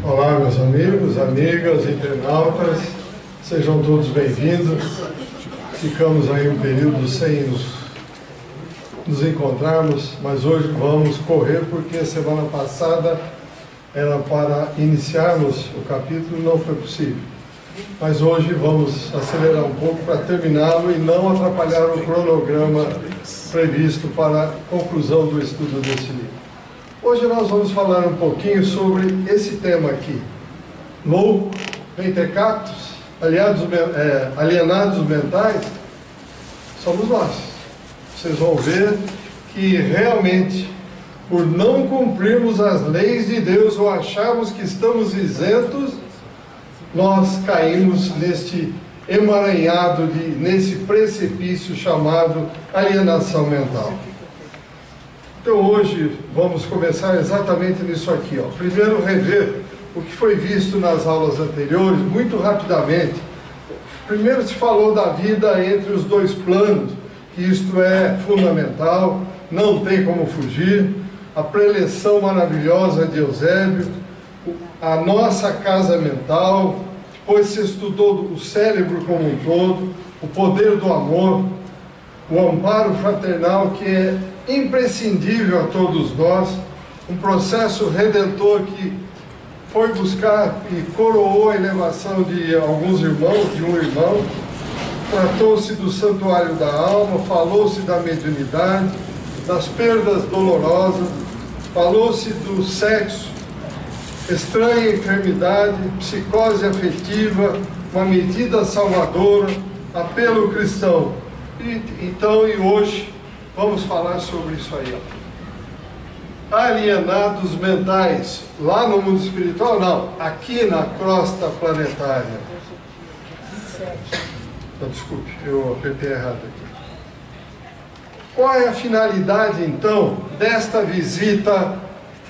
Olá, meus amigos, amigas, internautas, sejam todos bem-vindos. Ficamos aí um período sem nos encontrarmos, mas hoje vamos correr porque semana passada era para iniciarmos o capítulo e não foi possível. Mas hoje vamos acelerar um pouco para terminá-lo e não atrapalhar o cronograma previsto para a conclusão do estudo desse livro. Hoje nós vamos falar um pouquinho sobre esse tema aqui. Louco, mentecatos, alienados mentais, somos nós. Vocês vão ver que realmente, por não cumprirmos as leis de Deus ou acharmos que estamos isentos, nós caímos neste emaranhado, nesse precipício chamado alienação mental. Então hoje vamos começar exatamente nisso aqui. Primeiro rever o que foi visto nas aulas anteriores, muito rapidamente. Primeiro se falou da vida entre os dois planos, que isto é fundamental, não tem como fugir. A preleção maravilhosa de Eusébio, a nossa casa mental, depois se estudou o cérebro como um todo, o poder do amor, o amparo fraternal que é imprescindível a todos nós, um processo redentor que foi buscar e coroou a elevação de alguns irmãos, de um irmão, tratou-se do santuário da alma, falou-se da mediunidade, das perdas dolorosas, falou-se do sexo, estranha enfermidade, psicose afetiva, uma medida salvadora, apelo cristão. E hoje vamos falar sobre isso aí. Alienados mentais, lá no mundo espiritual, não, aqui na crosta planetária. Desculpe, eu apertei errado aqui. Qual é a finalidade, então, desta visita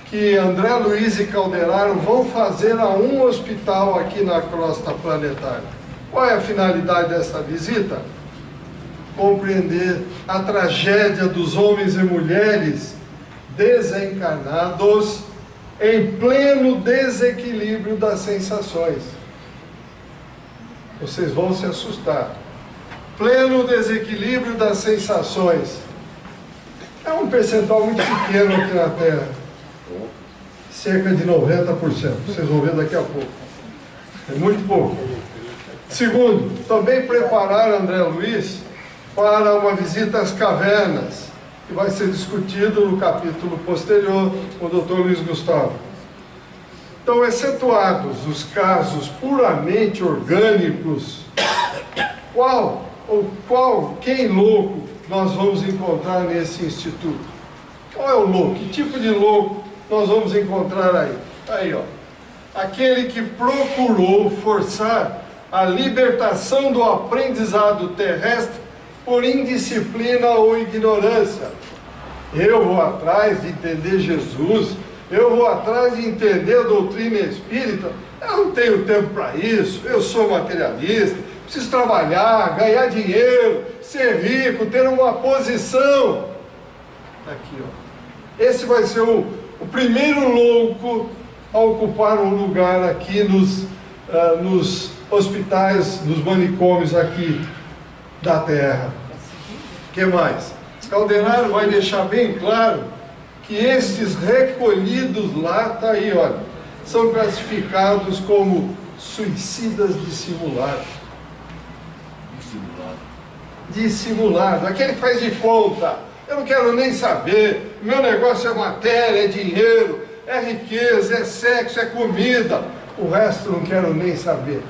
que André Luiz e Calderaro vão fazer a um hospital aqui na crosta planetária? Qual é a finalidade desta visita? Compreender a tragédia dos homens e mulheres desencarnados em pleno desequilíbrio das sensações. Vocês vão se assustar. Pleno desequilíbrio das sensações. É um percentual muito pequeno aqui na Terra. Cerca de 90%. Vocês vão ver daqui a pouco. É muito pouco. Segundo, também preparar André Luiz para uma visita às cavernas, que vai ser discutido no capítulo posterior com o Dr. Luiz Gustavo. Então, excetuados os casos puramente orgânicos, quem louco nós vamos encontrar nesse instituto? Qual é o louco? Que tipo de louco nós vamos encontrar aí? Aí, aquele que procurou forçar a libertação do aprendizado terrestre por indisciplina ou ignorância. Eu vou atrás de entender Jesus, eu vou atrás de entender a doutrina espírita, eu não tenho tempo para isso, eu sou materialista, preciso trabalhar, ganhar dinheiro, ser rico, ter uma posição. Aqui, esse vai ser o primeiro louco a ocupar um lugar aqui nos hospitais, nos manicômios aqui da Terra. O que mais? Calderaro vai deixar bem claro que estes recolhidos lá, está aí, olha, são classificados como suicidas dissimulados. Dissimulado, aquele que faz de conta, eu não quero nem saber, meu negócio é matéria, é dinheiro, é riqueza, é sexo, é comida, o resto não quero nem saber.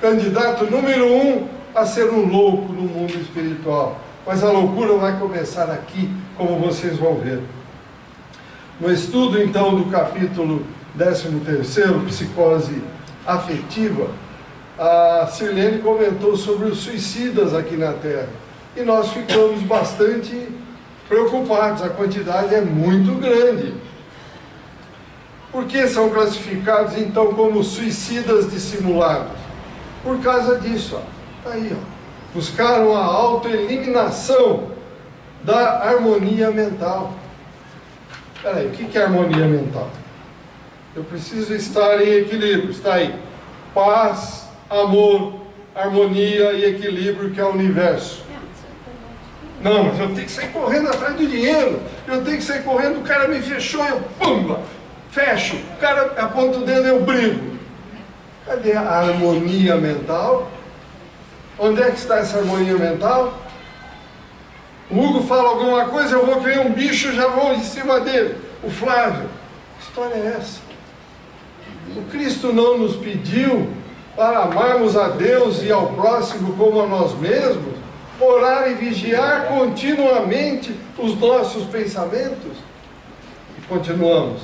Candidato número 1 a ser um louco no mundo espiritual. Mas a loucura vai começar aqui, como vocês vão ver. No estudo, então, do capítulo 13º, Psicose Afetiva, a Sirlene comentou sobre os suicidas aqui na Terra. E nós ficamos bastante preocupados, a quantidade é muito grande. Por que são classificados, então, como suicidas dissimulados? Por causa disso, está aí, buscaram a autoeliminação da harmonia mental. Espera aí, o que é harmonia mental? Eu preciso estar em equilíbrio. Está aí. Paz, amor, harmonia e equilíbrio, que é o universo. Não, mas eu tenho que sair correndo atrás do dinheiro. Eu tenho que sair correndo, o cara me fechou, eu pumba, fecho. O cara aponta o dedo, eu brigo. Cadê a harmonia mental? Onde é que está essa harmonia mental? O Hugo fala alguma coisa, eu vou criar um bicho, já vou em cima dele. O Flávio. Que história é essa? O Cristo não nos pediu para amarmos a Deus e ao próximo como a nós mesmos? Orar e vigiar continuamente os nossos pensamentos? E continuamos.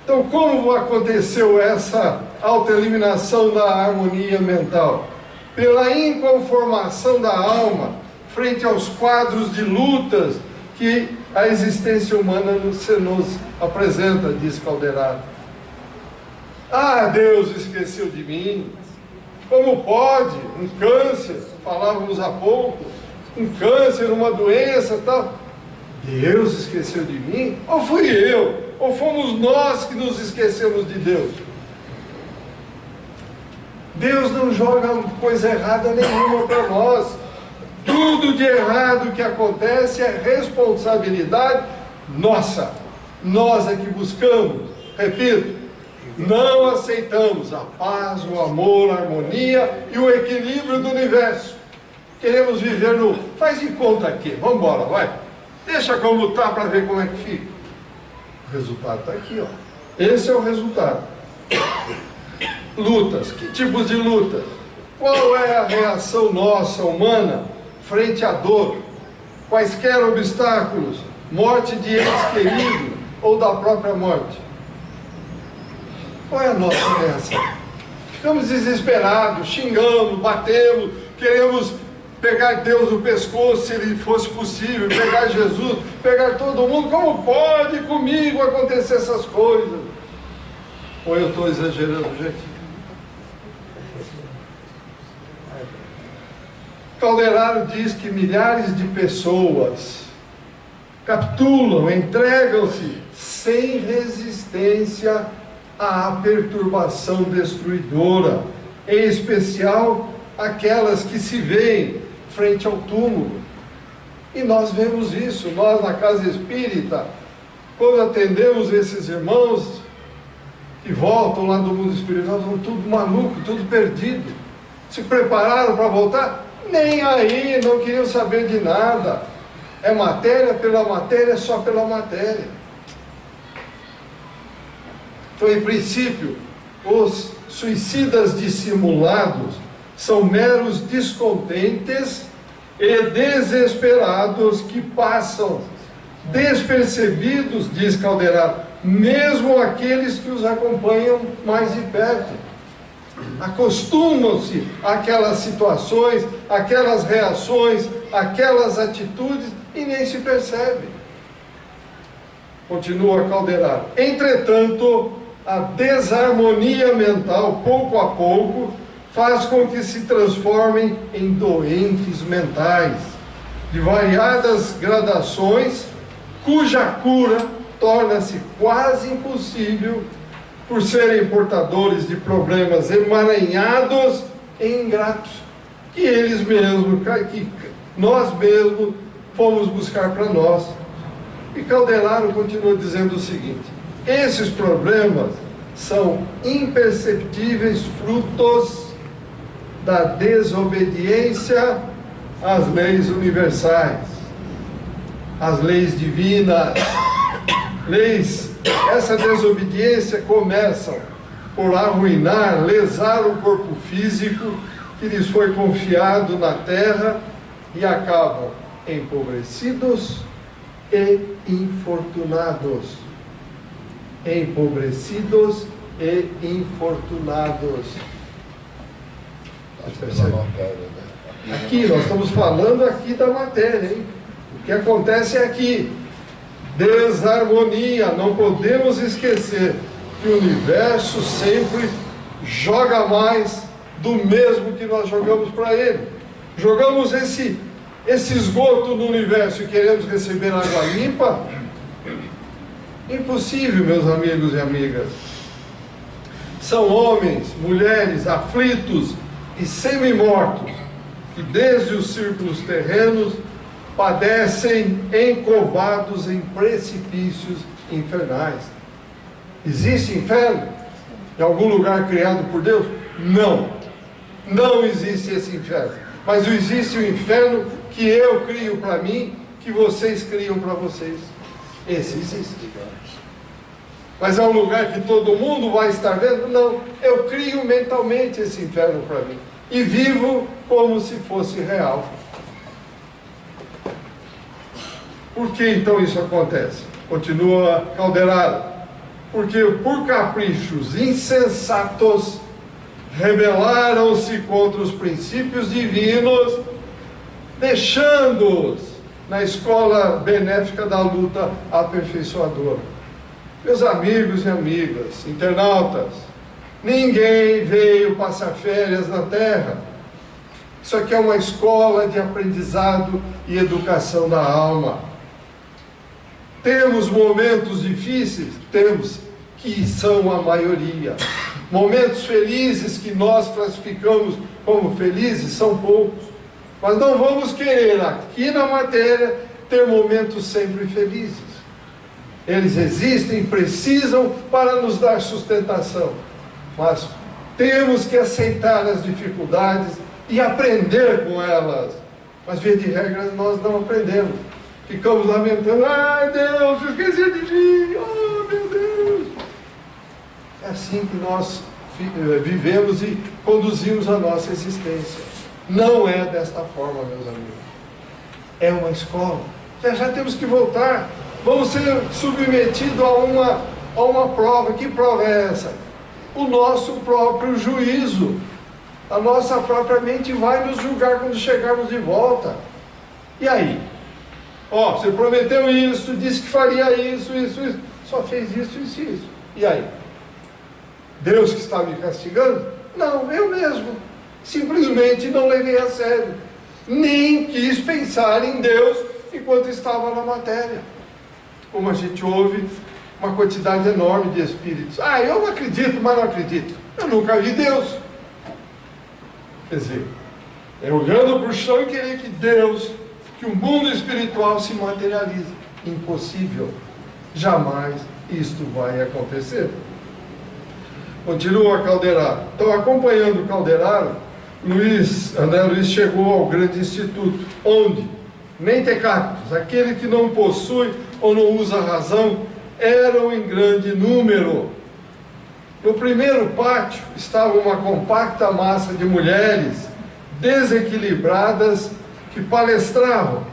Então, como aconteceu essa autoeliminação da harmonia mental? Pela inconformação da alma frente aos quadros de lutas que a existência humana nos apresenta, diz Calderaro. Ah, Deus esqueceu de mim. Como pode? Um câncer, falávamos há pouco, um câncer, uma doença, tal. Deus esqueceu de mim? Ou fui eu? Ou fomos nós que nos esquecemos de Deus? Deus não joga coisa errada nenhuma para nós. Tudo de errado que acontece é responsabilidade nossa. Nós é que buscamos. Repito, não aceitamos a paz, o amor, a harmonia e o equilíbrio do universo. Queremos viver no... Faz de conta aqui, vamos embora, vai. Deixa como está para ver como é que fica. O resultado está aqui, ó. Esse é o resultado. Lutas. Que tipos de lutas? Qual é a reação nossa, humana, frente à dor? Quaisquer obstáculos? Morte de entes queridos ou da própria morte? Qual é a nossa reação? Ficamos desesperados, xingamos, batemos, queremos pegar Deus no pescoço, se ele fosse possível, pegar Jesus, pegar todo mundo. Como pode comigo acontecer essas coisas? Ou eu estou exagerando, gente? Calderaro diz que milhares de pessoas capitulam, entregam-se sem resistência à perturbação destruidora, em especial aquelas que se veem frente ao túmulo. E nós vemos isso, nós na casa espírita, quando atendemos esses irmãos que voltam lá do mundo espiritual, são tudo maluco, tudo perdido. Se prepararam para voltar? Nem aí, não queriam saber de nada. É matéria pela matéria, só pela matéria. Então, em princípio, os suicidas dissimulados são meros descontentes e desesperados que passam despercebidos, diz Calderaro, mesmo aqueles que os acompanham mais de perto. Acostumam-se àquelas situações, àquelas reações, àquelas atitudes e nem se percebe. Continua Calderaro. Entretanto, a desarmonia mental, pouco a pouco, faz com que se transformem em doentes mentais, de variadas gradações, cuja cura torna-se quase impossível por serem portadores de problemas emaranhados e ingratos, que eles mesmos, que nós mesmos fomos buscar para nós. E Calderaro continua dizendo o seguinte: esses problemas são imperceptíveis frutos da desobediência às leis universais, às leis divinas. Essa desobediência começa por arruinar, lesar o corpo físico que lhes foi confiado na terra e acabam empobrecidos e infortunados. Empobrecidos e infortunados. Aqui, nós estamos falando aqui da matéria, hein? O que acontece é aqui. Desarmonia. Não podemos esquecer que o universo sempre joga mais do mesmo que nós jogamos para ele. Jogamos esse esgoto no universo e queremos receber água limpa? Impossível, meus amigos e amigas. são homens, mulheres aflitos e semi-mortos, que desde os círculos terrenos padecem encovados em precipícios infernais. Existe inferno em algum lugar criado por Deus? Não. Não existe esse inferno. Mas existe o inferno que eu crio para mim, que vocês criam para vocês. Esse existe. Mas é um lugar que todo mundo vai estar vendo? Não. Eu crio mentalmente esse inferno para mim. E vivo como se fosse real. Por que então isso acontece? Continua Calderaro. Porque por caprichos insensatos rebelaram-se contra os princípios divinos, deixando-os na escola benéfica da luta aperfeiçoadora. Meus amigos e amigas, internautas, ninguém veio passar férias na Terra. Isso aqui é uma escola de aprendizado e educação da alma. Temos momentos difíceis? Temos, que são a maioria. Momentos felizes que nós classificamos como felizes são poucos. Mas não vamos querer aqui na matéria ter momentos sempre felizes. Eles existem, precisam para nos dar sustentação. Mas temos que aceitar as dificuldades e aprender com elas. Mas, via de regra, nós não aprendemos. Ficamos lamentando, ai Deus, esqueci de mim, oh meu Deus. É assim que nós vivemos e conduzimos a nossa existência. Não é desta forma, meus amigos. É uma escola. Já temos que voltar. Vamos ser submetidos a uma prova. Que prova é essa? O nosso próprio juízo. A nossa própria mente vai nos julgar quando chegarmos de volta. E aí? Ó, você prometeu isso, disse que faria isso, só fez isso. E aí? Deus que está me castigando? Não, eu mesmo. Simplesmente não levei a sério. Nem quis pensar em Deus enquanto estava na matéria. Como a gente ouve uma quantidade enorme de espíritos. Ah, eu não acredito, mas não acredito. Eu nunca vi Deus. Quer dizer, é olhando para o chão e querer que Deus, que o mundo espiritual se materialize. Impossível. Jamais isto vai acontecer. Continua Calderaro. Então, acompanhando Calderaro, André Luiz chegou ao grande instituto, onde mentecaptos, aquele que não possui ou não usa a razão, eram em grande número. No primeiro pátio estava uma compacta massa de mulheres desequilibradas que palestravam.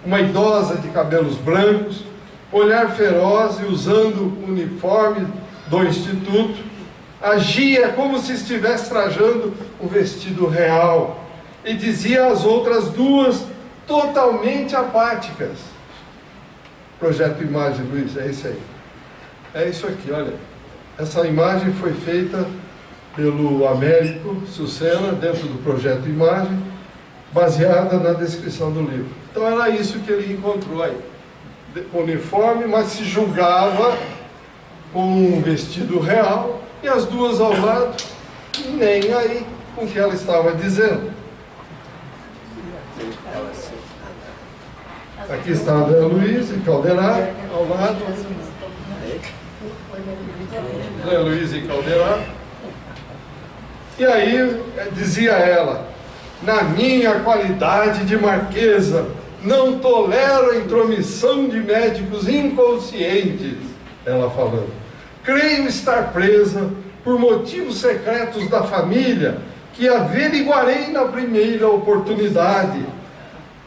Uma idosa de cabelos brancos, olhar feroz e usando o uniforme do instituto, agia como se estivesse trajando um vestido real e dizia às outras duas totalmente apáticas. Projeto Imagem, Luiz, é isso aí. É isso aqui, olha. Essa imagem foi feita pelo Américo Sucena, dentro do Projeto Imagem, baseada na descrição do livro. Então era isso que ele encontrou aí. Uniforme, mas se julgava com um vestido real, e as duas ao lado, nem aí com o que ela estava dizendo. Aqui está André Luiz e Calderaro ao lado. André Luiz e Calderaro. E aí dizia ela: na minha qualidade de marquesa, não tolero a intromissão de médicos inconscientes. Ela falando: creio estar presa por motivos secretos da família que averiguarei na primeira oportunidade.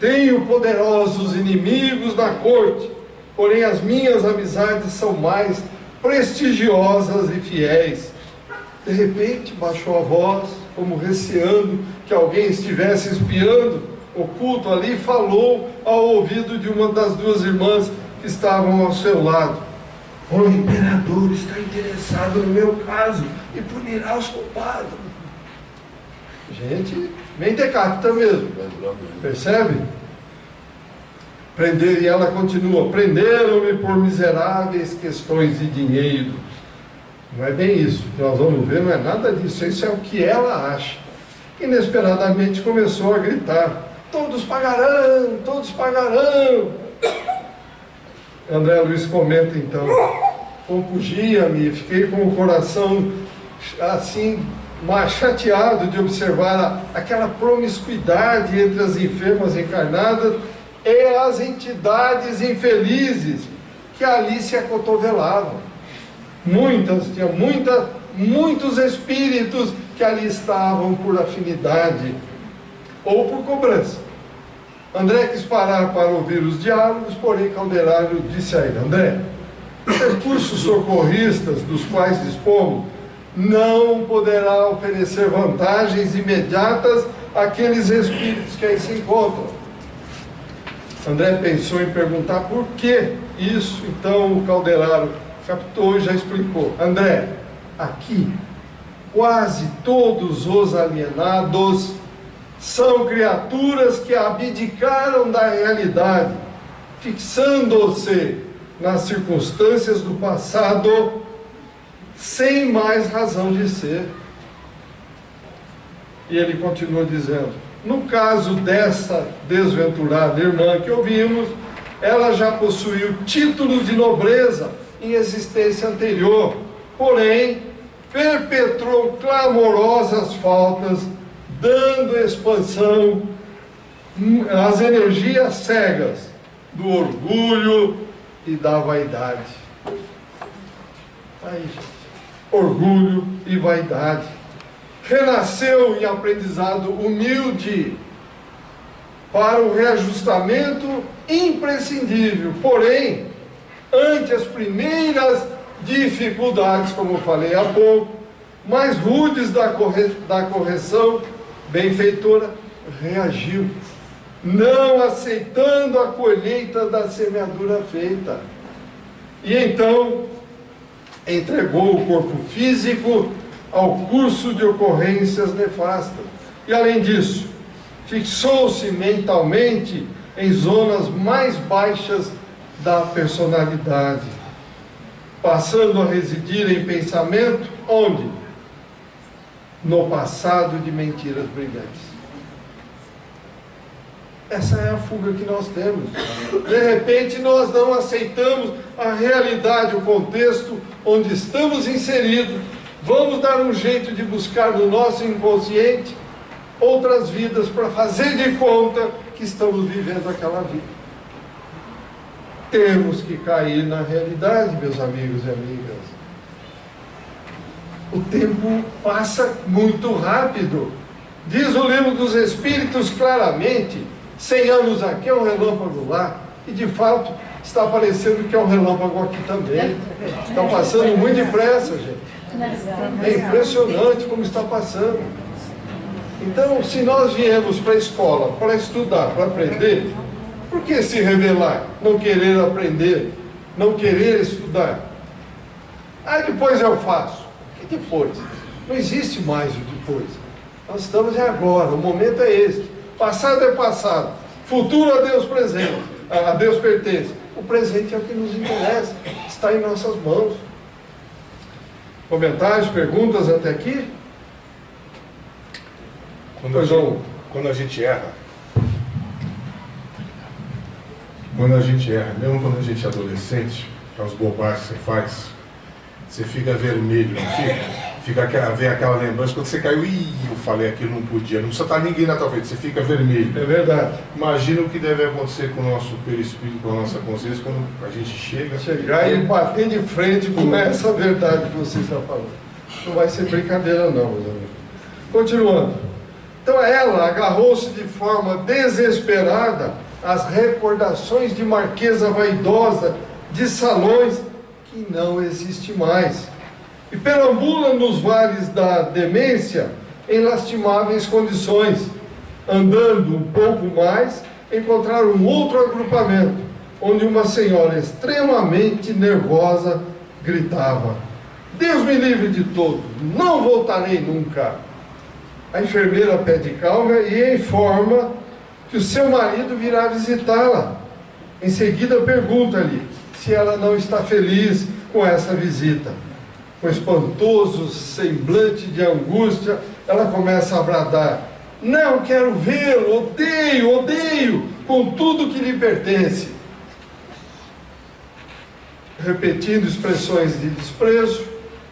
Tenho poderosos inimigos na corte, porém as minhas amizades são mais prestigiosas e fiéis. De repente baixou a voz, como receando que alguém estivesse espiando, oculto ali, falou ao ouvido de uma das duas irmãs que estavam ao seu lado: o imperador está interessado no meu caso e punirá os culpados. Gente, mentecapta mesmo, percebe? E ela continua: prenderam-me por miseráveis questões de dinheiro. Não é bem isso. O que nós vamos ver não é nada disso. Isso é o que ela acha. Inesperadamente começou a gritar: todos pagarão, todos pagarão. André Luiz comenta então: compungia-me, fiquei com o coração assim, mais chateado de observar aquela promiscuidade entre as enfermas encarnadas e as entidades infelizes que ali se acotovelavam. Tinha muitos espíritos que ali estavam por afinidade ou por cobrança. André quis parar para ouvir os diálogos, porém Calderaro disse a ele: André, os recursos socorristas dos quais dispomos não poderá oferecer vantagens imediatas àqueles espíritos que aí se encontram. André pensou em perguntar por que isso, então o Calderaro captou e já explicou. André, aqui, quase todos os alienados são criaturas que abdicaram da realidade, fixando-se nas circunstâncias do passado, sem mais razão de ser. E ele continua dizendo: no caso dessa desventurada irmã que ouvimos, ela já possuiu títulos de nobreza em existência anterior, porém perpetrou clamorosas faltas, dando expansão às energias cegas do orgulho e da vaidade. Aí, gente, orgulho e vaidade. Renasceu em aprendizado humilde para o reajustamento imprescindível, porém, ante as primeiras dificuldades, como eu falei há pouco, mais rudes da correção benfeitora, reagiu, não aceitando a colheita da semeadura feita. E então entregou o corpo físico ao curso de ocorrências nefastas. E além disso, fixou-se mentalmente em zonas mais baixas da personalidade, passando a residir em pensamento onde? No passado de mentiras brilhantes. Essa é a fuga que nós temos. De repente nós não aceitamos a realidade, o contexto onde estamos inseridos. Vamos dar um jeito de buscar no nosso inconsciente outras vidas para fazer de conta que estamos vivendo aquela vida. Temos que cair na realidade, meus amigos e amigas. O tempo passa muito rápido. Diz o Livro dos Espíritos claramente: 100 anos aqui é um relâmpago lá. E de fato está parecendo que é um relâmpago aqui também. Está passando muito depressa, gente. É impressionante como está passando. Então, se nós viemos para a escola para estudar, para aprender, por que se rebelar? Não querer aprender, não querer estudar? Depois eu faço. E depois? Não existe mais o depois. Nós estamos agora, o momento é este. Passado é passado, futuro a Deus presente, a Deus pertence. O presente é o que nos interessa, está em nossas mãos. Comentários, perguntas até aqui? Quando a gente erra, mesmo quando a gente é adolescente, as bobagens que você faz, você fica vermelho, não fica? Vem aquela lembrança, quando você caiu, eu falei aquilo, não podia, não precisa estar ninguém na tua frente, você fica vermelho. É verdade. Imagina o que deve acontecer com o nosso perispírito, com a nossa consciência, quando a gente chegar e bater de frente com essa verdade que você está falando. Não vai ser brincadeira não, meus amigos. Continuando. Então ela agarrou-se de forma desesperada às recordações de marquesa vaidosa, de salões que não existe mais, e perambula nos vales da demência em lastimáveis condições. Andando um pouco mais, encontraram um outro agrupamento, onde uma senhora extremamente nervosa gritava: Deus me livre de todo, não voltarei nunca. A enfermeira pede calma e informa que o seu marido virá visitá-la. Em seguida pergunta-lhe se ela não está feliz com essa visita. com espantoso semblante de angústia, ela começa a bradar: não quero vê-lo, odeio, odeio, com tudo que lhe pertence. Repetindo expressões de desprezo,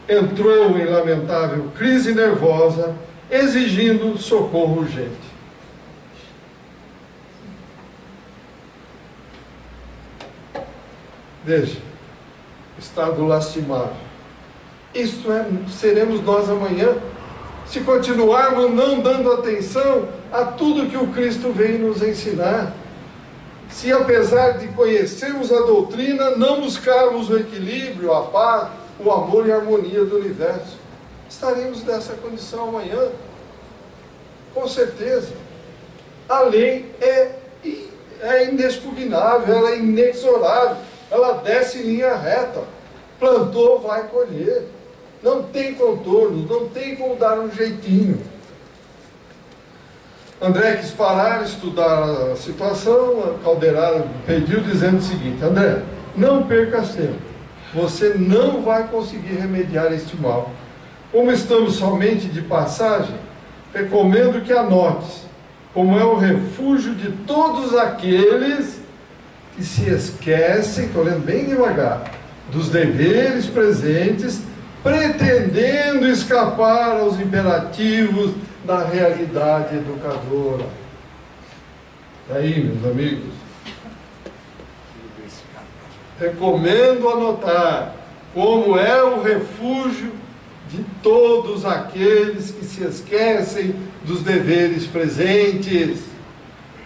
entrou em lamentável crise nervosa, exigindo socorro urgente. Veja, estado lastimável. Isto é, seremos nós amanhã, se continuarmos não dando atenção a tudo que o Cristo vem nos ensinar. Se apesar de conhecermos a doutrina, não buscarmos o equilíbrio, a paz, o amor e a harmonia do universo, estaremos nessa condição amanhã, com certeza. A lei é inexpugnável, ela é inexorável, ela desce em linha reta, plantou, vai colher, não tem contorno, não tem como dar um jeitinho. André quis parar, estudar a situação. Calderaro pediu dizendo o seguinte: André, não percas tempo, você não vai conseguir remediar este mal. Como estamos somente de passagem, recomendo que anotes como é o refúgio de todos aqueles que se esquecem, estou lendo bem devagar, dos deveres presentes, pretendendo escapar aos imperativos da realidade educadora. Aí, meus amigos, recomendo anotar como é o refúgio de todos aqueles que se esquecem dos deveres presentes,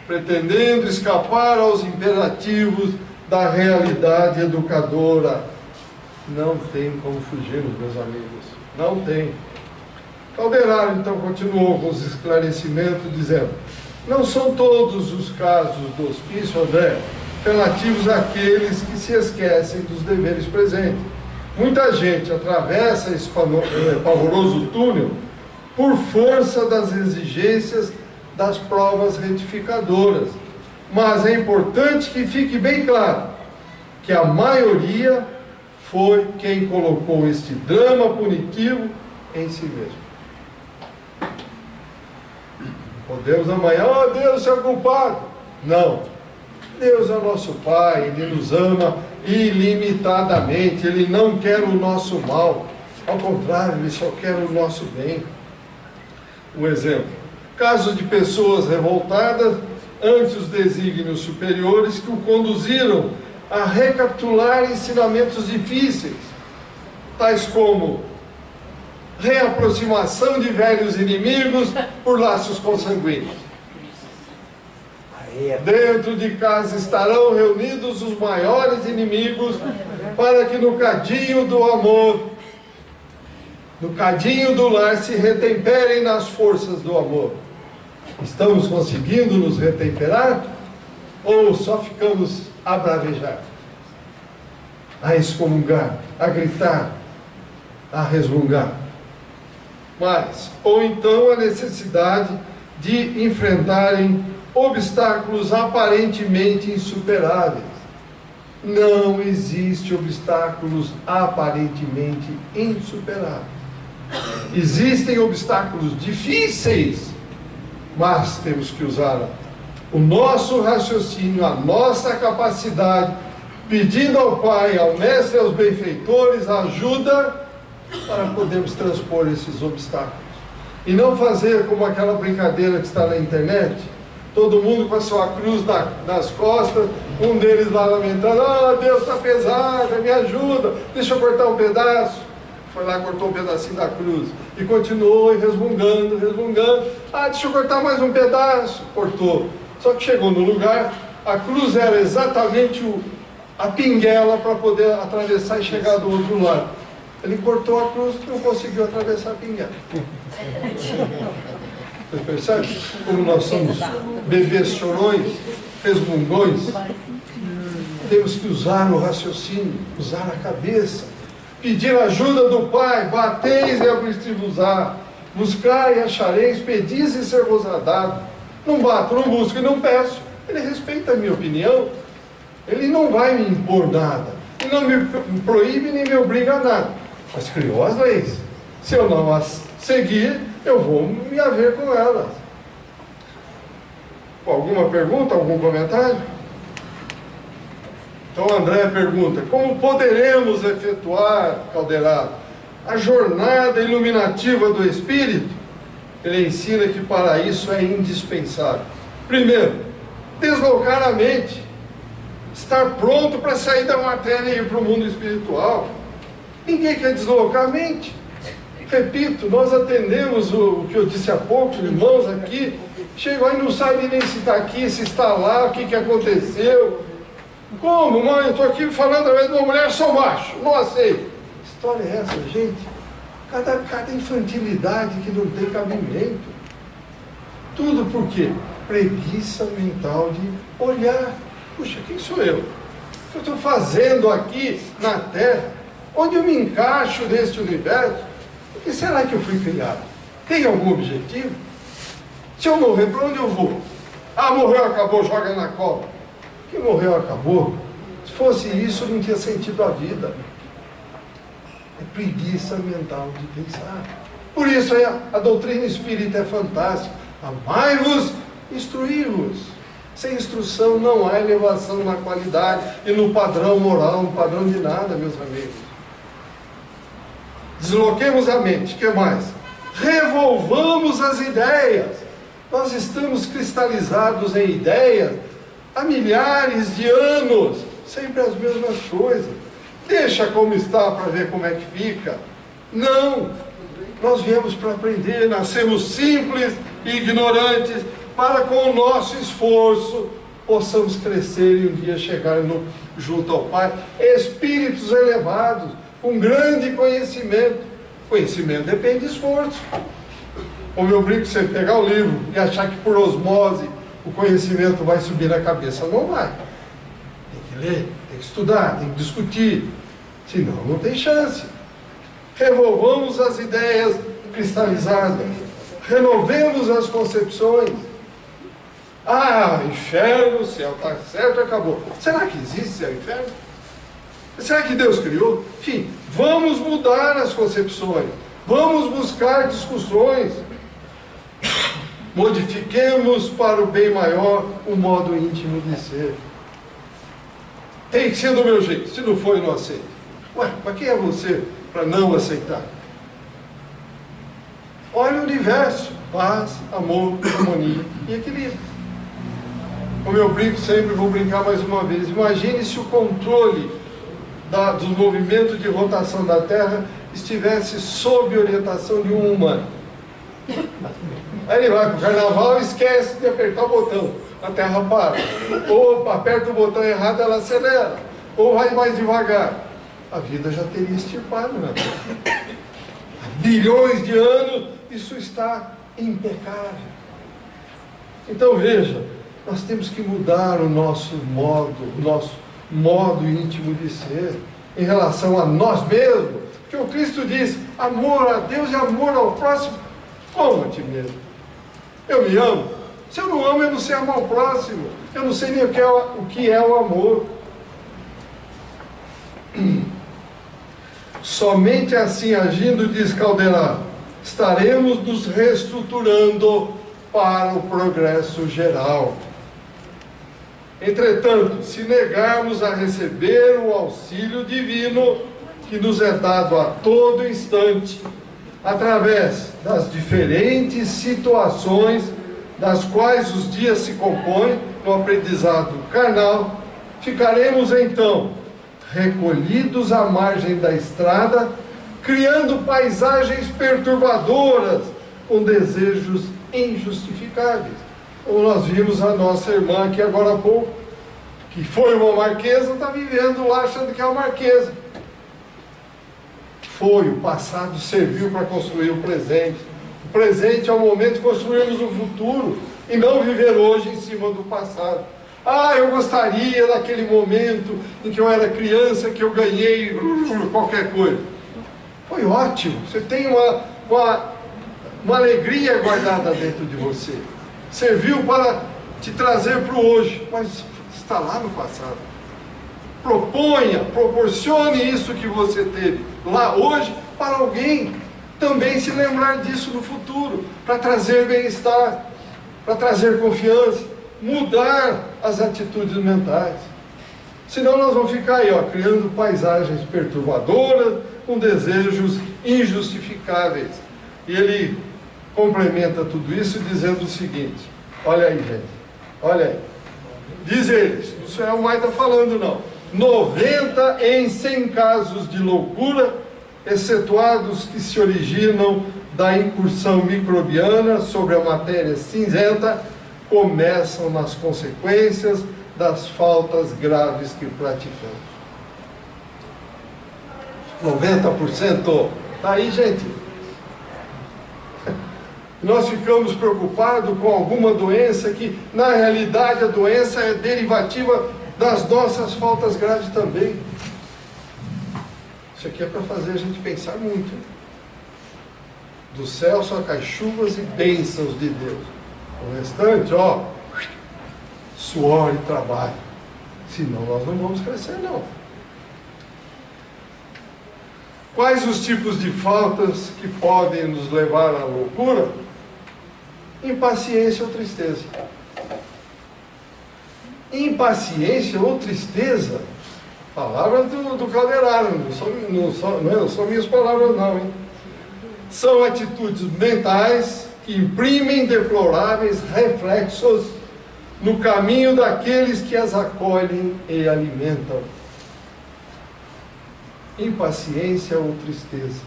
pretendendo escapar aos imperativos da realidade educadora. Não tem como fugirmos, meus amigos, não tem. Calderaro então continuou com os esclarecimentos, dizendo: não são todos os casos do hospício, André, relativos àqueles que se esquecem dos deveres presentes. Muita gente atravessa esse pavoroso túnel por força das exigências das provas retificadoras. Mas é importante que fique bem claro que a maioria foi quem colocou este drama punitivo em si mesmo. Podemos amanhã, oh Deus, é o culpado. Não. Deus é o nosso Pai, Ele nos ama ilimitadamente, Ele não quer o nosso mal, ao contrário, Ele só quer o nosso bem. Um exemplo: casos de pessoas revoltadas ante os desígnios superiores que o conduziram a recapitular ensinamentos difíceis, tais como reaproximação de velhos inimigos por laços consanguíneos. Dentro de casa estarão reunidos os maiores inimigos, para que no cadinho do amor, no cadinho do lar, se retemperem nas forças do amor. Estamos conseguindo nos retemperar? Ou só ficamos a bravejar, a excomungar, a gritar, a resmungar? Mas, ou então a necessidade de enfrentarem obstáculos aparentemente insuperáveis. Não existe obstáculos aparentemente insuperáveis. Existem obstáculos difíceis, mas temos que usar o nosso raciocínio, a nossa capacidade, pedindo ao Pai, ao Mestre e aos benfeitores ajuda para podermos transpor esses obstáculos. E não fazer como aquela brincadeira que está na internet, todo mundo com a sua cruz nas costas, um deles lá lamentando: ah, Deus está pesado, me ajuda, deixa eu cortar um pedaço. Foi lá, cortou um pedacinho da cruz e continuou resmungando, resmungando. Ah, deixa eu cortar mais um pedaço. Cortou. Só que chegou no lugar, a cruz era exatamente a pinguela para poder atravessar e chegar do outro lado. Ele cortou a cruz e não conseguiu atravessar a pinguela. Você percebe como nós somos bebês chorões, resmungões? Temos que usar o raciocínio, usar a cabeça, pedir ajuda do Pai. Bateis e abrir-se-vos-á, buscai e achareis, pedis e ser-vos-á dado. Não bato, não busco e não peço. Ele respeita a minha opinião, ele não vai me impor nada, ele não me proíbe nem me obriga a nada. mas criou as leis. Se eu não as seguir, eu vou me haver com elas. Alguma pergunta, algum comentário? Então André pergunta: como poderemos efetuar, Calderaro, a jornada iluminativa do Espírito? Ele ensina que para isso é indispensável. Primeiro, deslocar a mente, estar pronto para sair da matéria e ir para o mundo espiritual. Ninguém quer deslocar a mente. Repito, nós atendemos o que eu disse há pouco, irmãos aqui, chegam aí e não sabem nem se está aqui, se está lá, o que aconteceu. Como, mãe? Eu estou aqui falando através de uma mulher, sou macho, não aceito. Que história é essa, gente? Cada infantilidade que não tem cabimento. Tudo por quê? Preguiça mental de olhar. Puxa, quem sou eu? O que eu estou fazendo aqui na Terra? Onde eu me encaixo neste universo? O que será que eu fui criado? Tem algum objetivo? Se eu morrer, para onde eu vou? Ah, morreu, acabou, joga na cova. Que morreu, acabou. Se fosse isso, não tinha sentido a vida. É preguiça mental de pensar. Por isso a doutrina espírita é fantástica. Amai-vos, instruí-vos. Sem instrução não há elevação na qualidade e no padrão moral, no padrão de nada, meus amigos. Desloquemos a mente. O que mais? Revolvamos as ideias. Nós estamos cristalizados em ideias há milhares de anos, sempre as mesmas coisas. Deixa como está para ver como é que fica. Não, nós viemos para aprender, nascemos simples e ignorantes, para com o nosso esforço possamos crescer e um dia chegar junto ao Pai, espíritos elevados, com grande conhecimento. Conhecimento depende de esforço. Como eu brinco, você pegar o livro e achar que por osmose o conhecimento vai subir na cabeça, não vai. Tem que ler, tem que estudar, tem que discutir, senão não tem chance. Revolvamos as ideias cristalizadas, renovemos as concepções. Ah, inferno, céu, está certo, acabou. Será que existe céu e inferno? Será que Deus criou? Enfim, vamos mudar as concepções, vamos buscar discussões. Modifiquemos para o bem maior o modo íntimo de ser. Tem que ser do meu jeito, se não for eu não aceito. Ué, mas quem é você para não aceitar? Olha o universo: paz, amor, harmonia e equilíbrio. Como eu brinco sempre, vou brincar mais uma vez. Imagine se o controle dos movimentos de rotação da Terra estivesse sob orientação de um humano. Aí ele vai para o carnaval e esquece de apertar o botão, a Terra para. Ou aperta o botão errado, ela acelera. Ou vai mais devagar. A vida já teria extirpado, né? Há bilhões de anos, isso está impecável. Então veja, nós temos que mudar o nosso modo íntimo de ser, em relação a nós mesmos. Porque o Cristo diz: amor a Deus e amor ao próximo, como a ti mesmo. Eu me amo. Se eu não amo, eu não sei amar o próximo. Eu não sei nem o que é o amor. Somente assim, agindo, diz Calderaro, estaremos nos reestruturando para o progresso geral. Entretanto, se negarmos a receber o auxílio divino que nos é dado a todo instante, através das diferentes situações das quais os dias se compõem no aprendizado carnal, ficaremos então recolhidos à margem da estrada, criando paisagens perturbadoras com desejos injustificáveis. Como nós vimos a nossa irmã aqui agora há pouco, que foi uma marquesa, está vivendo lá achando que é uma marquesa. Foi, o passado serviu para construir o presente. O presente é o momento de construirmos o futuro e não viver hoje em cima do passado. Ah, eu gostaria daquele momento em que eu era criança, que eu ganhei qualquer coisa. Foi ótimo, você tem uma alegria guardada dentro de você. Serviu para te trazer para o hoje, mas está lá no passado. Proponha, proporcione isso que você teve lá hoje para alguém também se lembrar disso no futuro, para trazer bem-estar, para trazer confiança, mudar as atitudes mentais. Senão nós vamos ficar aí, criando paisagens perturbadoras, com desejos injustificáveis. E ele complementa tudo isso dizendo o seguinte: olha aí, gente, olha aí. Diz eles, não é o mais está falando não. 90 em 100 casos de loucura, excetuados que se originam da incursão microbiana sobre a matéria cinzenta, começam nas consequências das faltas graves que praticamos. 90%. Tá aí, gente. Nós ficamos preocupados com alguma doença que, na realidade, a doença é derivativa das nossas faltas graves também. Isso aqui é para fazer a gente pensar muito. Do céu só cai chuvas e bênçãos de Deus. O restante, suor e trabalho. Senão nós não vamos crescer, não. Quais os tipos de faltas que podem nos levar à loucura? Impaciência ou tristeza. Impaciência ou tristeza, palavras do Calderaro, não são minhas palavras não, hein? São atitudes mentais que imprimem deploráveis reflexos no caminho daqueles que as acolhem e alimentam. Impaciência ou tristeza.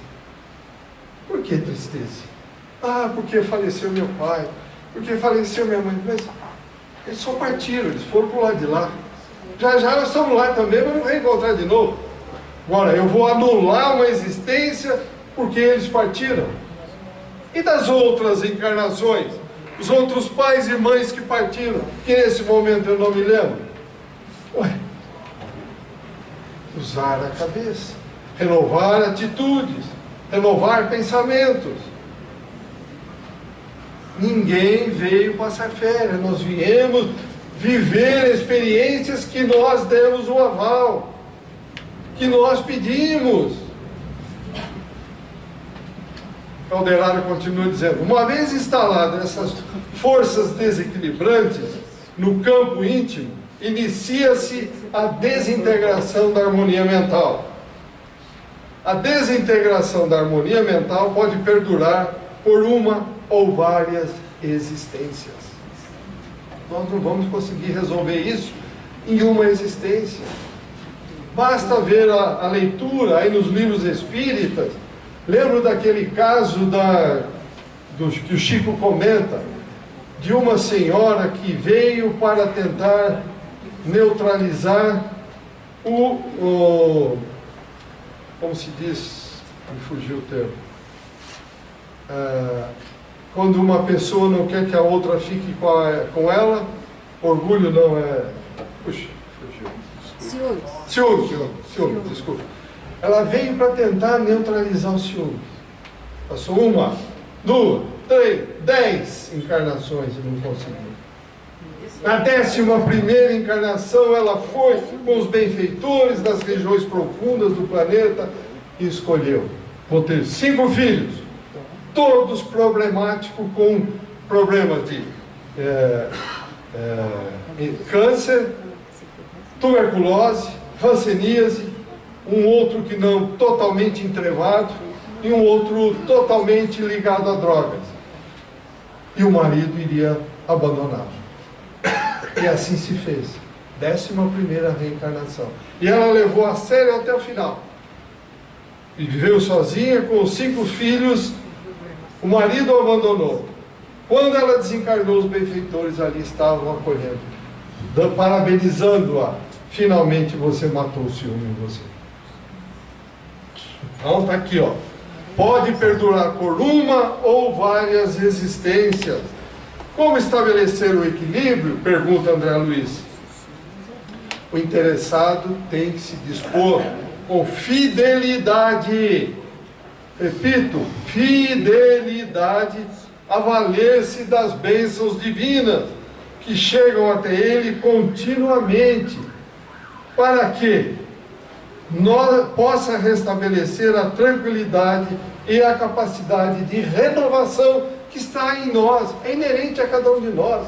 Por que tristeza? Porque faleceu meu pai, porque faleceu minha mãe. Mas eles só partiram, eles foram para o lado de lá. Já já nós estamos lá também, vamos reencontrar de novo. Agora, eu vou anular uma existência porque eles partiram. E das outras encarnações? Os outros pais e mães que partiram, que nesse momento eu não me lembro? Usar a cabeça, renovar atitudes, renovar pensamentos. Ninguém veio passar férias, nós viemos viver experiências que nós demos o aval, que nós pedimos. Calderaro continua dizendo: uma vez instaladas essas forças desequilibrantes no campo íntimo, inicia-se a desintegração da harmonia mental. A desintegração da harmonia mental pode perdurar por uma ou várias existências. Nós não vamos conseguir resolver isso em uma existência. Basta ver a leitura aí nos livros espíritas. Lembro daquele caso que o Chico comenta, de uma senhora que veio para tentar neutralizar como se diz, me fugiu o termo, quando uma pessoa não quer que a outra fique com ela, orgulho não é, puxa, fugiu. Ciúmes, desculpa. Ela veio para tentar neutralizar o ciúme. Passou 1, 2, 3, 10 encarnações e não conseguiu. Na 11ª encarnação, ela foi com os benfeitores das regiões profundas do planeta e escolheu: vou ter 5 filhos, todos problemáticos, com problemas de câncer, tuberculose, hanseníase, um outro que não, totalmente entrevado, e um outro totalmente ligado a drogas. E o marido iria abandoná-lo. E assim se fez. 11ª reencarnação. E ela levou a sério até o final. E viveu sozinha com os 5 filhos. O marido a abandonou. Quando ela desencarnou, os benfeitores ali estavam acolhendo, parabenizando-a. Finalmente você matou o ciúme em você. Então está aqui, pode perdurar por uma ou várias existências. Como estabelecer o equilíbrio? Pergunta André Luiz. O interessado tem que se dispor com fidelidade, repito, fidelidade, a valer-se das bênçãos divinas que chegam até ele continuamente. Para quê? possa restabelecer a tranquilidade e a capacidade de renovação que está em nós, é inerente a cada um de nós.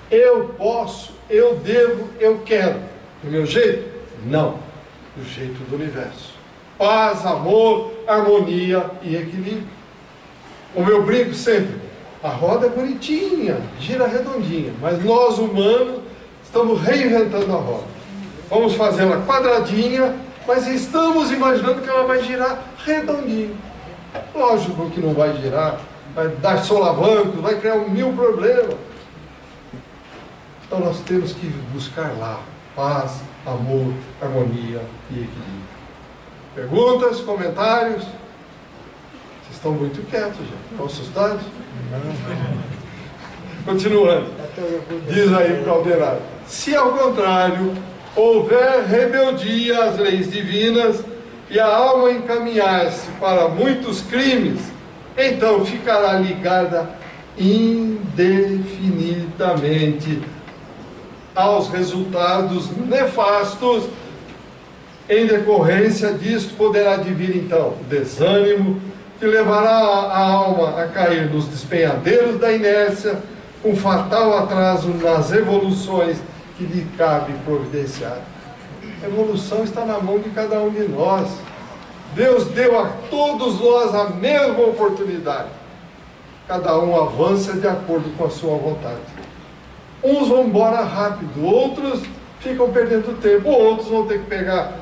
Eu posso, eu devo, eu quero. Do meu jeito? Não. Do jeito do universo. Paz, amor, harmonia e equilíbrio. Como eu brinco sempre, a roda é bonitinha, gira redondinha, mas nós humanos estamos reinventando a roda. Vamos fazê-la quadradinha, mas estamos imaginando que ela vai girar redondinho. Lógico que não vai girar, vai dar solavanco, vai criar 1000 problemas. Então nós temos que buscar lá paz, amor, harmonia e equilíbrio. Perguntas, comentários? Vocês estão muito quietos já. Estão assustados? Continuando. Diz aí o Calderaro: se ao contrário houver rebeldia às leis divinas e a alma encaminhar-se para muitos crimes, então ficará ligada indefinidamente aos resultados nefastos. Em decorrência disto poderá advir então o desânimo, que levará a alma a cair nos despenhadeiros da inércia, com fatal atraso nas evoluções que lhe cabe providenciar. A evolução está na mão de cada um de nós. Deus deu a todos nós a mesma oportunidade. Cada um avança de acordo com a sua vontade. Uns vão embora rápido, outros ficam perdendo tempo, outros vão ter que pegar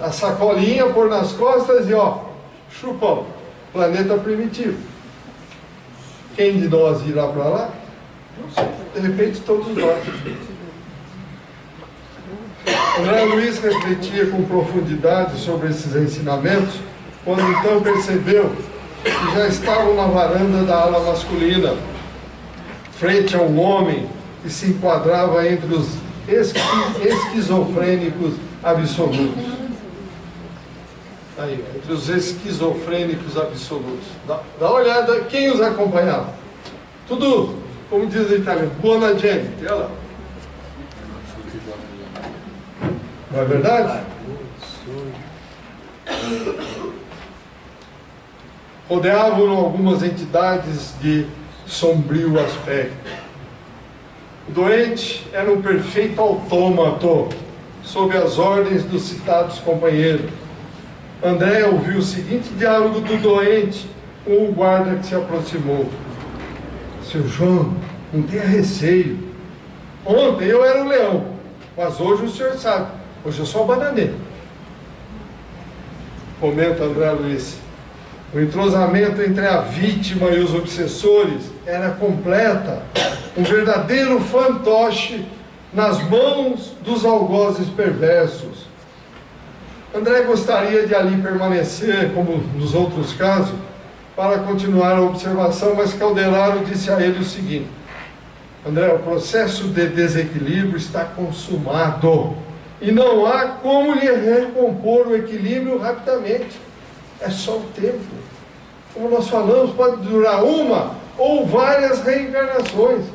a sacolinha, pôr nas costas e chupão, planeta primitivo. Quem de nós irá para lá? Não sei, de repente todos nós. André Luiz refletia com profundidade sobre esses ensinamentos, quando então percebeu que já estavam na varanda da ala masculina, frente a um homem que se enquadrava entre os esquizofrênicos absolutos. Aí, entre os esquizofrênicos absolutos. Dá uma olhada, quem os acompanhava? Tudo, como diz o italiano, buona gente, olha lá. Não é verdade? Rodeavam algumas entidades de sombrio aspecto. O doente era um perfeito autômato, sob as ordens dos citados companheiros. André ouviu o seguinte diálogo do doente com o guarda que se aproximou: seu João, não tenha receio. Ontem eu era o leão, mas hoje o senhor sabe, hoje eu sou a bananeira. Comenta André Luiz: o entrosamento entre a vítima e os obsessores era completa, um verdadeiro fantoche nas mãos dos algozes perversos. André gostaria de ali permanecer, como nos outros casos, para continuar a observação, mas Calderaro disse a ele o seguinte: André, o processo de desequilíbrio está consumado e não há como lhe recompor o equilíbrio rapidamente. É só o tempo. Como nós falamos, pode durar uma ou várias reencarnações.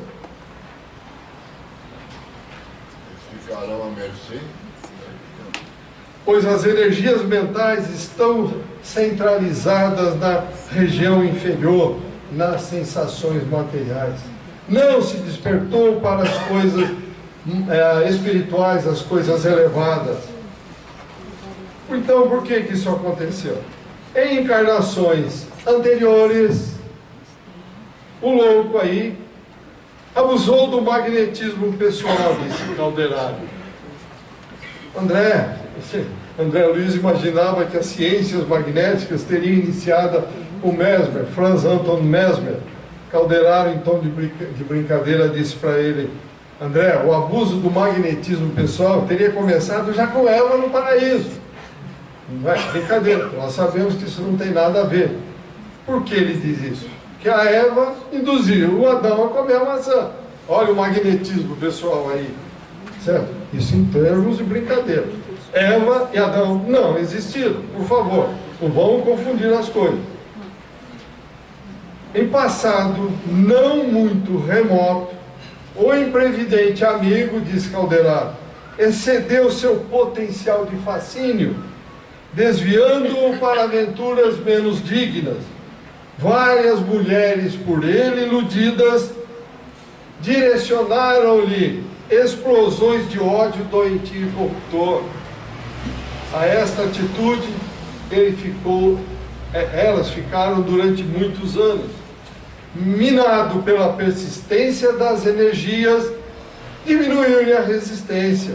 Ficarão à mercê? Pois as energias mentais estão centralizadas na região inferior, nas sensações materiais. Não se despertou para as coisas espirituais, as coisas elevadas. Então, por que isso aconteceu? Em encarnações anteriores, o louco aí abusou do magnetismo pessoal, disse Calderaro. André Luiz imaginava que as ciências magnéticas teriam iniciado com Mesmer, Franz Anton Mesmer. Calderaro, em tom de brincadeira, disse para ele: André, o abuso do magnetismo pessoal teria começado já com Eva no paraíso. Não é brincadeira, nós sabemos que isso não tem nada a ver. Por que ele diz isso? Que a Eva induziu o Adão a comer a maçã. Olha o magnetismo pessoal aí, certo? Isso em termos de brincadeira. Eva e Adão não existiram, por favor, não vamos confundir as coisas. Em passado não muito remoto, o imprevidente amigo, diz Calderaro, excedeu seu potencial de fascínio, desviando-o para aventuras menos dignas. Várias mulheres por ele iludidas direcionaram-lhe explosões de ódio doentio e corruptor. A esta atitude elas ficaram durante muitos anos. Minado pela persistência das energias, diminuiu-lhe a resistência.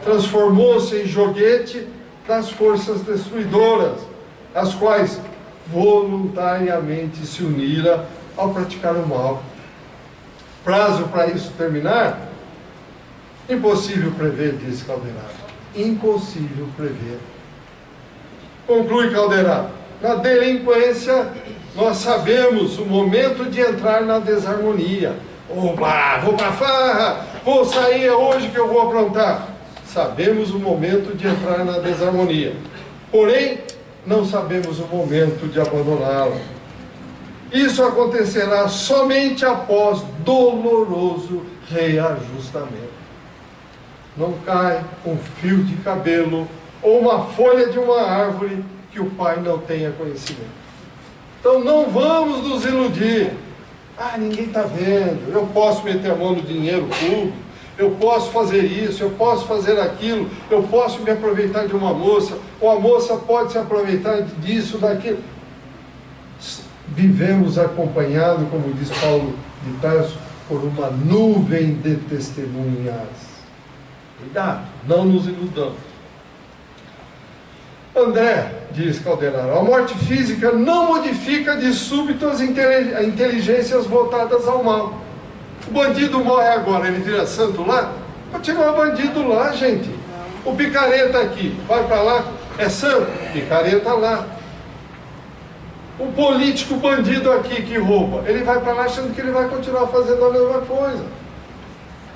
Transformou-se em joguete das forças destruidoras, as quais voluntariamente se uniram ao praticar o mal. Prazo para isso terminar? Impossível prever, diz Calderaro. Impossível prever. Conclui Calderaro. Na delinquência, nós sabemos o momento de entrar na desarmonia. Opa, vou pra farra, vou sair hoje que eu vou aprontar. Sabemos o momento de entrar na desarmonia. Porém, não sabemos o momento de abandoná-la. Isso acontecerá somente após doloroso reajustamento. Não cai um fio de cabelo ou uma folha de uma árvore que o Pai não tenha conhecimento. Então não vamos nos iludir. Ah, ninguém está vendo, eu posso meter a mão no dinheiro público, eu posso fazer isso, eu posso fazer aquilo, eu posso me aproveitar de uma moça, ou a moça pode se aproveitar disso, daquilo. Vivemos acompanhados, como diz Paulo de Tarso, por uma nuvem de testemunhas. Cuidado, não nos iludamos. André, diz Calderaro, a morte física não modifica de súbito as inteligências voltadas ao mal. O bandido morre agora, ele vira santo lá? Continua bandido lá, gente. O picareta aqui, vai para lá, é santo? Picareta lá. O político bandido aqui que rouba, ele vai para lá achando que ele vai continuar fazendo a mesma coisa.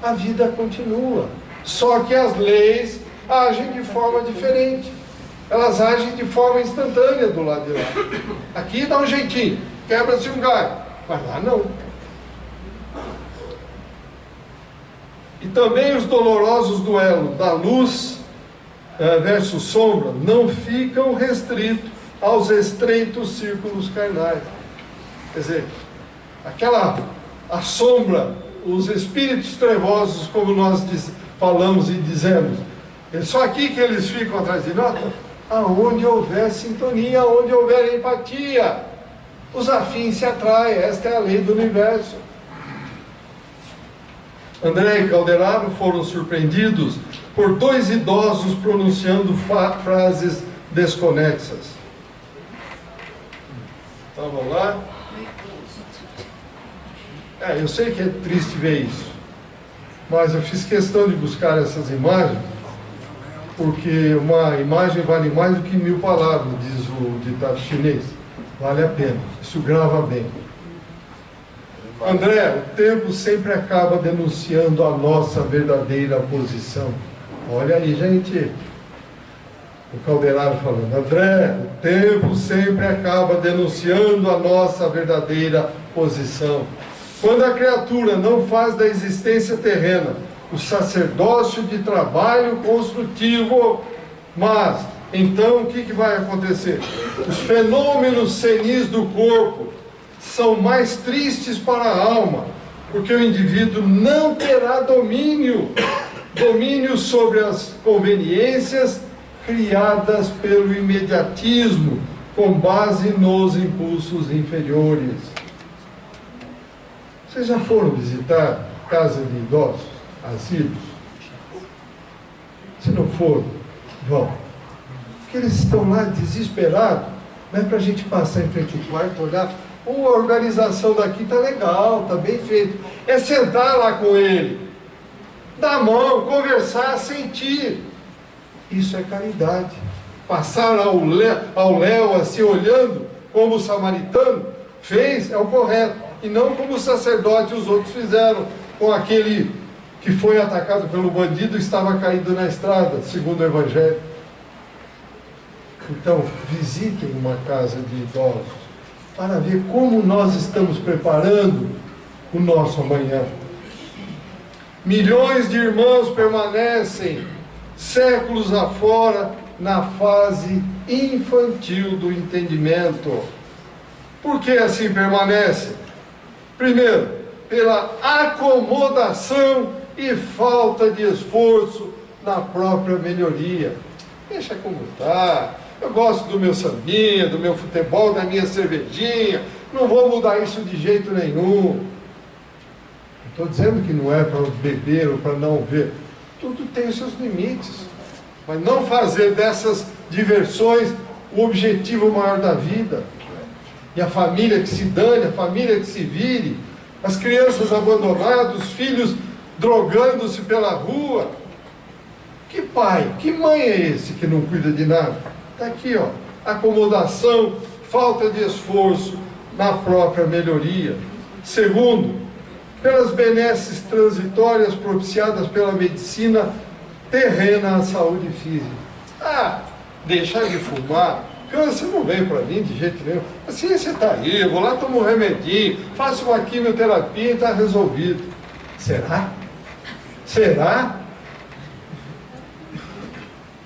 A vida continua. Só que as leis agem de forma diferente. Elas agem de forma instantânea do lado de lá. Aqui dá um jeitinho, quebra-se um galho, mas lá não. E também os dolorosos duelos da luz versus sombra não ficam restritos aos estreitos círculos carnais. Quer dizer, a sombra, os espíritos trevosos, como nós falamos e dizemos, é só aqui que eles ficam atrás de nós. Aonde houver sintonia, aonde houver empatia, os afins se atraem. Esta é a lei do universo. André e Calderaro foram surpreendidos por dois idosos pronunciando frases desconexas. Estavam lá. Eu sei que é triste ver isso, mas eu fiz questão de buscar essas imagens, porque uma imagem vale mais do que 1000 palavras, diz o ditado chinês. Vale a pena, isso grava bem. André, o tempo sempre acaba denunciando a nossa verdadeira posição. Olha aí, gente. O Calderaro falando. André, o tempo sempre acaba denunciando a nossa verdadeira posição. Quando a criatura não faz da existência terrena o sacerdócio de trabalho construtivo, mas então o que vai acontecer? Os fenômenos senis do corpo são mais tristes para a alma, porque o indivíduo não terá domínio sobre as conveniências criadas pelo imediatismo, com base nos impulsos inferiores. Vocês já foram visitar casa de idosos, asilos? Se não foram, vão. Porque eles estão lá desesperados. Não é para a gente passar em frente ao quarto, olhar. A organização daqui está legal, está bem feito. É sentar lá com ele, dar a mão, conversar, sentir. Isso é caridade. Passar ao léu assim, olhando, como o samaritano fez, é o correto. E não como o sacerdote e os outros fizeram com aquele que foi atacado pelo bandido e estava caído na estrada, segundo o Evangelho. Então, visitem uma casa de idosos para ver como nós estamos preparando o nosso amanhã. Milhões de irmãos permanecem séculos afora na fase infantil do entendimento. Por que assim permanece? Primeiro, pela acomodação e falta de esforço na própria melhoria. Deixa como está. Eu gosto do meu sambinha, do meu futebol, da minha cervejinha. Não vou mudar isso de jeito nenhum. Estou dizendo que não é para beber ou para não ver. Tudo tem os seus limites. Mas não fazer dessas diversões o objetivo maior da vida. E a família que se dane, a família que se vire, as crianças abandonadas, os filhos drogando-se pela rua. Que pai, que mãe é esse que não cuida de nada? Está aqui, ó, acomodação, falta de esforço na própria melhoria. Segundo, pelas benesses transitórias propiciadas pela medicina terrena à saúde física. Ah, deixar de fumar, câncer não vem para mim de jeito nenhum. A ciência está aí, eu vou lá, tomo um remedinho, faço uma quimioterapia e está resolvido. Será? Será?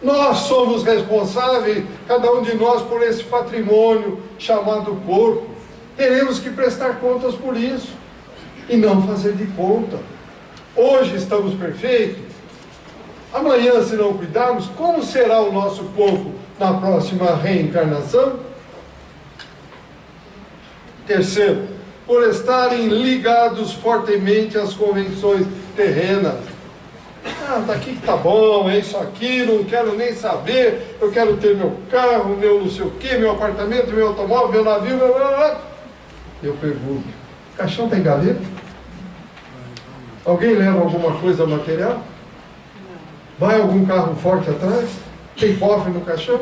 Nós somos responsáveis, cada um de nós, por esse patrimônio chamado corpo. Teremos que prestar contas por isso e não fazer de conta. Hoje estamos perfeitos. Amanhã, se não cuidarmos, como será o nosso corpo na próxima reencarnação? Terceiro, por estarem ligados fortemente às convenções terrenas. Ah, tá aqui que tá bom, é isso aqui, não quero nem saber, eu quero ter meu carro, meu não sei o quê, meu apartamento, meu automóvel, meu navio, meu... Eu pergunto, caixão tem gaveta? Alguém leva alguma coisa material? Vai algum carro forte atrás? Tem cofre no caixão?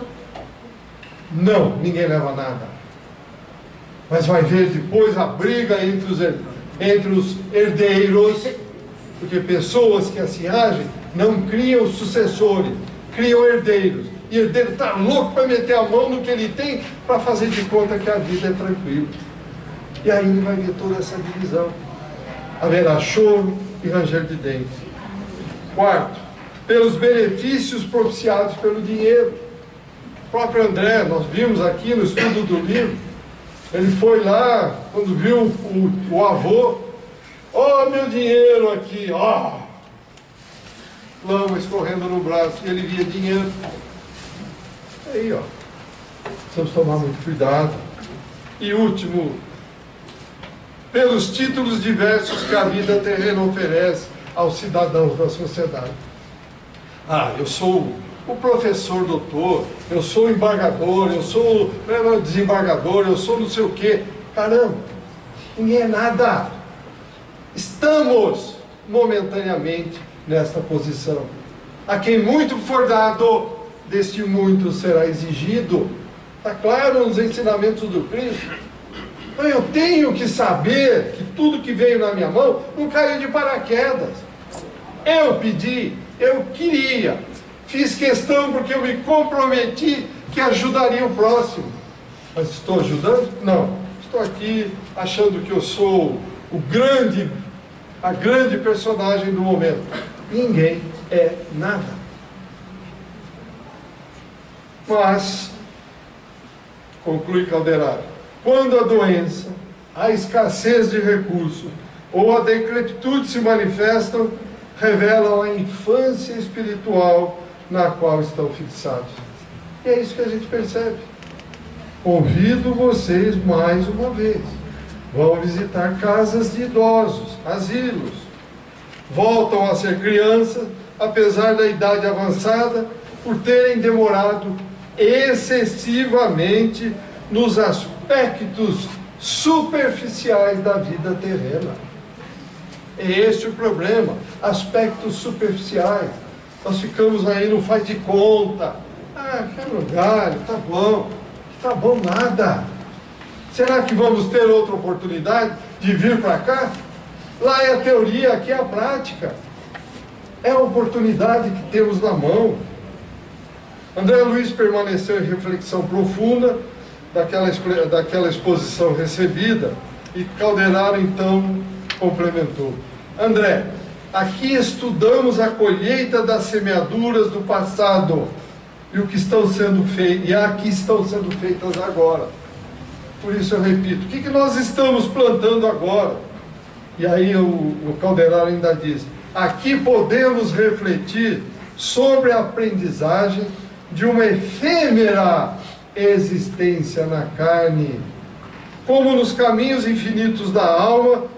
Não, ninguém leva nada. Mas vai ver depois a briga entre os herdeiros, porque pessoas que assim agem não criam sucessores, criam herdeiros. E o herdeiro está louco para meter a mão no que ele tem para fazer de conta que a vida é tranquila. E aí ele vai ver toda essa divisão. Haverá choro e ranger de dentes. Quarto, pelos benefícios propiciados pelo dinheiro. O próprio André, nós vimos aqui no estudo do livro, ele foi lá, quando viu o avô, ó, meu dinheiro aqui, ó, lama escorrendo no braço, e ele via dinheiro. Aí, ó, precisamos tomar muito cuidado. E último, pelos títulos diversos que a vida terrena oferece aos cidadãos da sociedade. Ah, eu sou o professor doutor, eu sou o embargador, eu sou o desembargador, eu sou não sei o quê. Caramba, ninguém é nada. Estamos momentaneamente nesta posição. A quem muito for dado, deste muito será exigido. Está claro nos ensinamentos do Cristo. Então eu tenho que saber que tudo que veio na minha mão não caiu de paraquedas. Eu pedi, eu queria, fiz questão porque eu me comprometi que ajudaria o próximo. Mas estou ajudando? Não. Estou aqui achando que eu sou a grande personagem do momento. Ninguém é nada. Mas, conclui Calderaro, quando a doença, a escassez de recursos ou a decrepitude se manifestam, revelam a infância espiritual na qual estão fixados. E é isso que a gente percebe. Convido vocês mais uma vez. Vão visitar casas de idosos, asilos. Voltam a ser crianças, apesar da idade avançada, por terem demorado excessivamente nos aspectos superficiais da vida terrena. É este o problema, aspectos superficiais. Nós ficamos aí, não faz de conta. Ah, quero galho, tá bom nada. Será que vamos ter outra oportunidade de vir para cá? Lá é a teoria, aqui é a prática. É a oportunidade que temos na mão. André Luiz permaneceu em reflexão profunda daquela exposição recebida e Calderaro então complementou. André, Aqui estudamos a colheita das semeaduras do passado e o que estão sendo feitas, e aqui estão sendo feitas agora. Por isso eu repito, o que nós estamos plantando agora? E aí o Calderaro ainda diz, aqui podemos refletir sobre a aprendizagem de uma efêmera existência na carne, como nos caminhos infinitos da alma,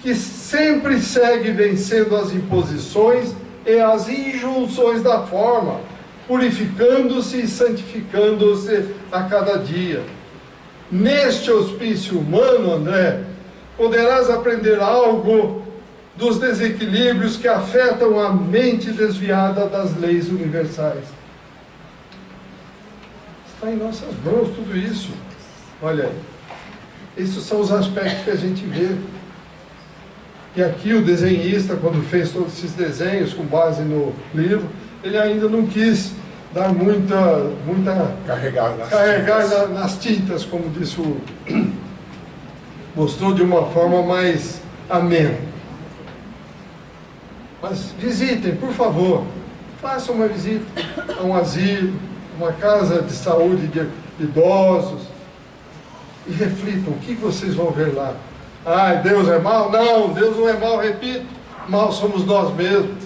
que sempre segue vencendo as imposições e as injunções da forma, purificando-se e santificando-se a cada dia. Neste hospício humano, André, poderás aprender algo dos desequilíbrios que afetam a mente desviada das leis universais. Está em nossas mãos tudo isso. Olha aí. Esses são os aspectos que a gente vê. E aqui o desenhista, quando fez todos esses desenhos com base no livro, ele ainda não quis dar muita carregar nas tintas, como disse o... mostrou de uma forma mais amena. Mas visitem, por favor, façam uma visita a um asilo, uma casa de saúde de idosos, e reflitam, o que vocês vão ver lá? Deus é mau? Não, Deus não é mau, repito, mal somos nós mesmos.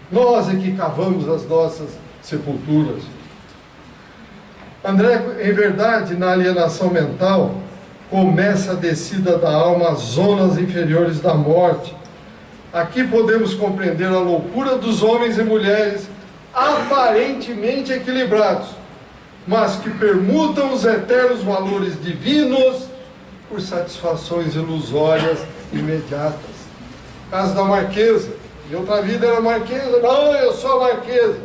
Nós é que cavamos as nossas sepulturas. André, em verdade, na alienação mental, começa a descida da alma às zonas inferiores da morte. Aqui podemos compreender a loucura dos homens e mulheres aparentemente equilibrados, mas que permutam os eternos valores divinos por satisfações ilusórias imediatas. Caso da Marquesa, em outra vida era Marquesa, não, eu sou a Marquesa.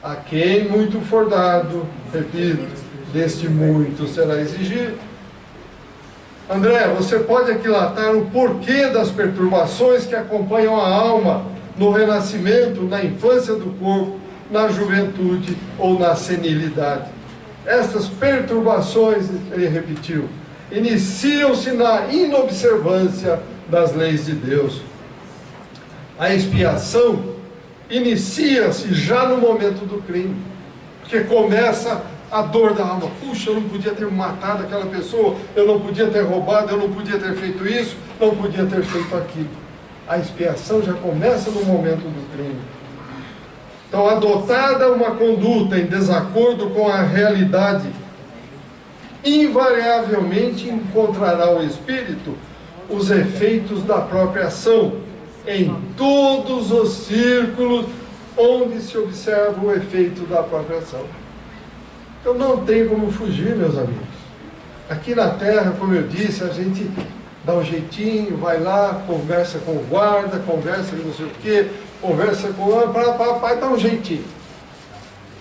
A quem muito for dado, repito, deste muito será exigido. André, você pode aquilatar o porquê das perturbações que acompanham a alma no renascimento, na infância do corpo, na juventude ou na senilidade. Estas perturbações, ele repetiu, iniciam-se na inobservância das leis de Deus. A expiação inicia-se já no momento do crime, porque começa a dor da alma. Puxa, eu não podia ter matado aquela pessoa, eu não podia ter roubado, eu não podia ter feito isso, não podia ter feito aquilo. A expiação já começa no momento do crime. Então, adotada uma conduta em desacordo com a realidade, invariavelmente encontrará o espírito os efeitos da própria ação em todos os círculos onde se observa o efeito da própria ação. Então não tem como fugir, meus amigos. Aqui na Terra, como eu disse, a gente dá um jeitinho, vai lá, conversa com o guarda, conversa com não sei o quê, conversa com o... para dar um jeitinho.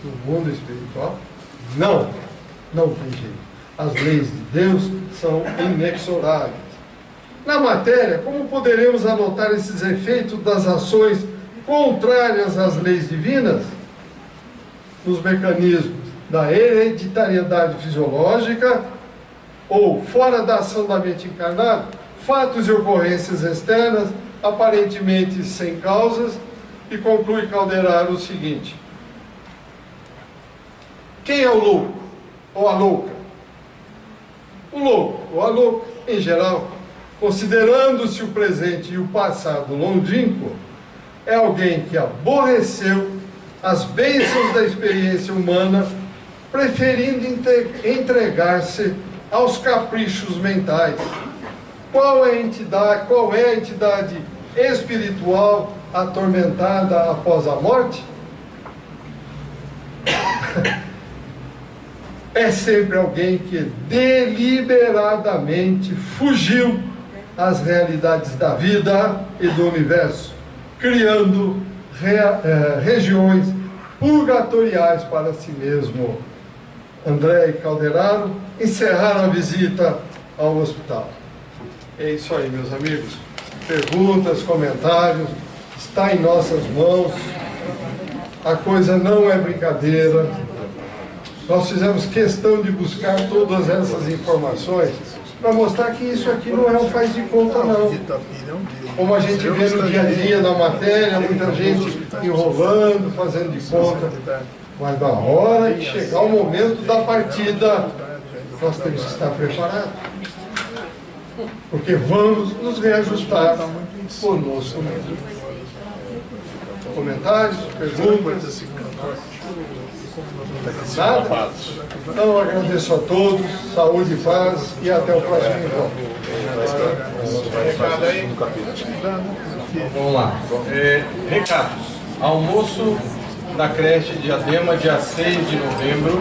No mundo espiritual, não tem jeito. As leis de Deus são inexoráveis. Na matéria, como poderemos anotar esses efeitos das ações contrárias às leis divinas? Nos mecanismos da hereditariedade fisiológica ou fora da ação da mente encarnada, fatos e ocorrências externas, aparentemente sem causas, e conclui Calderaro o seguinte: quem é o louco ou a louca? O louco ou a louca, em geral, considerando-se o presente e o passado longínquo, é alguém que aborreceu as bênçãos da experiência humana, preferindo entregar-se aos caprichos mentais. Qual é a entidade espiritual atormentada após a morte? É sempre alguém que deliberadamente fugiu às realidades da vida e do universo, criando regiões purgatoriais para si mesmo. André e Calderaro encerraram a visita ao hospital. É isso aí, meus amigos. Perguntas, comentários, está em nossas mãos. A coisa não é brincadeira. Nós fizemos questão de buscar todas essas informações para mostrar que isso aqui não é um faz de conta, não. Como a gente vê no dia a dia na matéria, muita gente enrolando, fazendo de conta. Mas na hora de chegar o momento da partida, nós temos que estar preparados. Porque vamos nos reajustar conosco mesmo. Comentários, perguntas? Nada? Então eu agradeço a todos, saúde e paz e até o próximo encontro. Vamos lá. Recados. Almoço na creche Diadema, dia 6 de novembro.